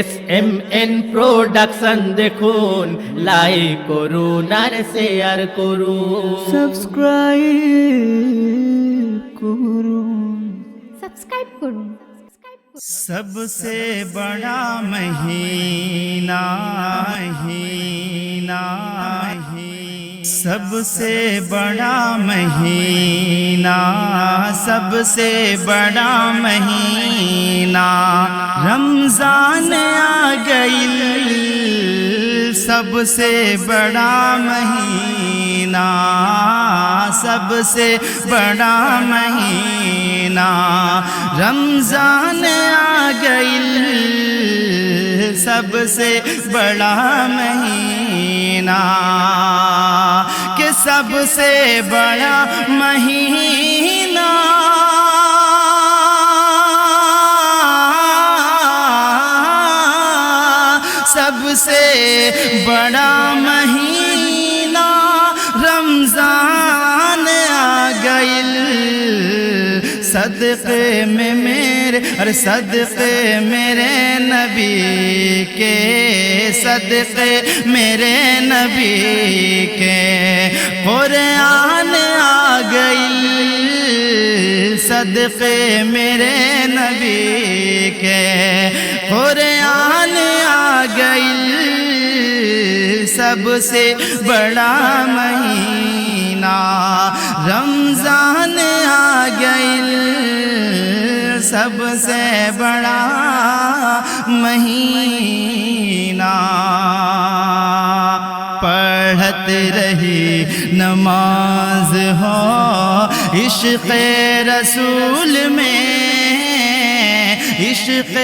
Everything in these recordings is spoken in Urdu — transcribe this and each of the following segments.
SMN প্রোডাকশন দেখুন, লাইক করুন আর শেয়ার করুন, সাবস্ক্রাইব করুন। سب سے بڑا مہینہ سب سے بڑا مہینہ سب سے بڑا مہینہ رمضان آ گئی سب سے بڑا مہینہ سب سے بڑا مہینہ رمضان آ گئی سب سے بڑا مہینہ کہ سب سے بڑا مہینہ سب سے بڑا مہینہ رمضان آ گئی صدقے میں میرے صدقے میرے نبی کے صدقے میرے نبی کے قرآن آ گئی صدقے میرے نبی کے قرآن آ گئی سب سے بڑا مہینہ رمضان آ گئی سب سے بڑا مہینہ پڑھت رہی نماز ہو عشق رسول میں عشق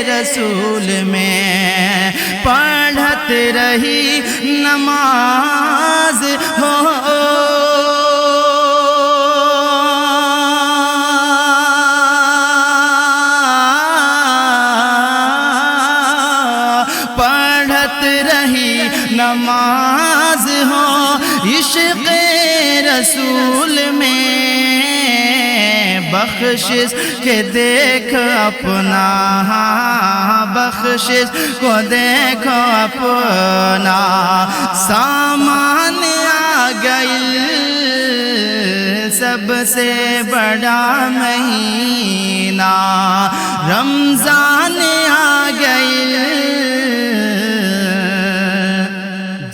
رسول میں پڑھت رہی نماز ہو پڑھت رہی نماز ہو عشق رسول میں بخشش کے دیکھ اپنا بخشش کو دیکھو اپنا سامان آ گئی سب سے بڑا مہینہ رمضان آ گئی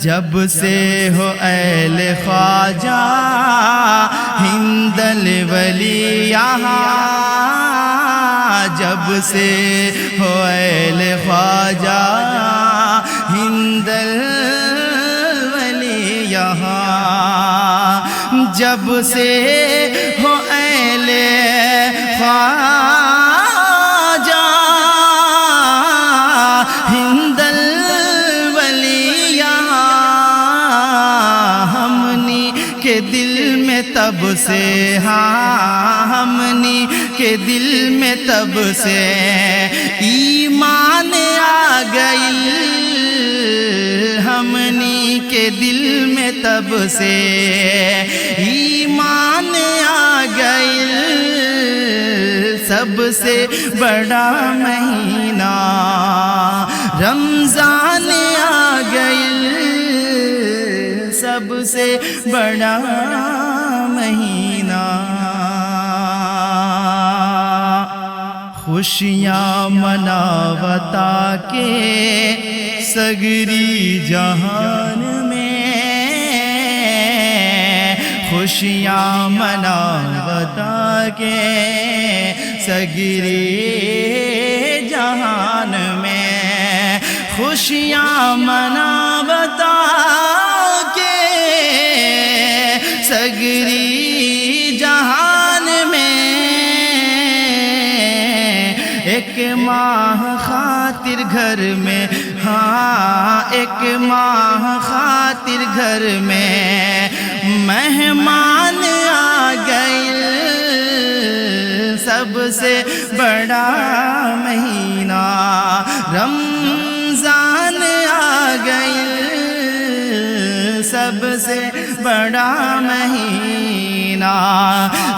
جب سے ہو اہل خواجہ ہند الولی یہاں جب سے ہو اہل خواجہ ہند الولی یہاں جب سے ہو اہل خواجہ ہند کے دل میں تب سے ہمنی کے دل میں تب سے ایمان آ گئی ہمنی کے دل میں تب سے ایمان آ گئی سب سے بڑا مہینہ رمضان آ گئی سب سے بڑا مہینہ خوشیاں مناوتا کے سگری جہان میں خوشیاں مناوتا کے سگری جہان میں خوشیاں مناوتا سگری جہان میں ایک ماہ خاطر گھر میں ایک ماہ خاطر گھر میں مہمان آ گئے سب سے بڑا مہینہ رمضان آ گئے سب سے بڑا مہینہ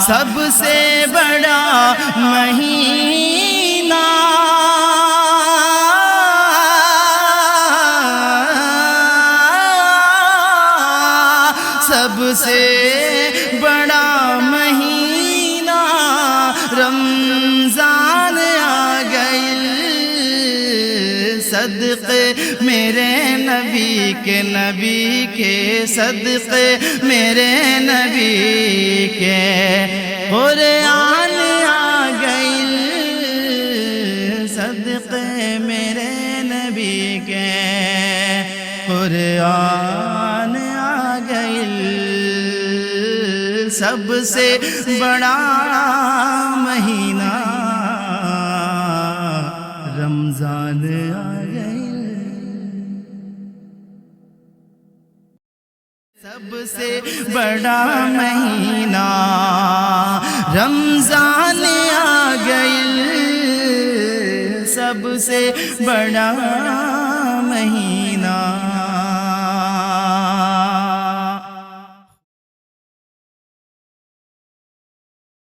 سب سے بڑا مہینہ سب سے بڑا مہینہ رمضان آ گئی صدقے میرے نبی کے صدقے میرے نبی کے قرآن آ گئی صدقے میرے نبی کے قرآن آ گئی سب سے بڑا مہینہ رمضان آ گئی سب سے بڑا مہینہ رمضان آ گئی سب سے بڑا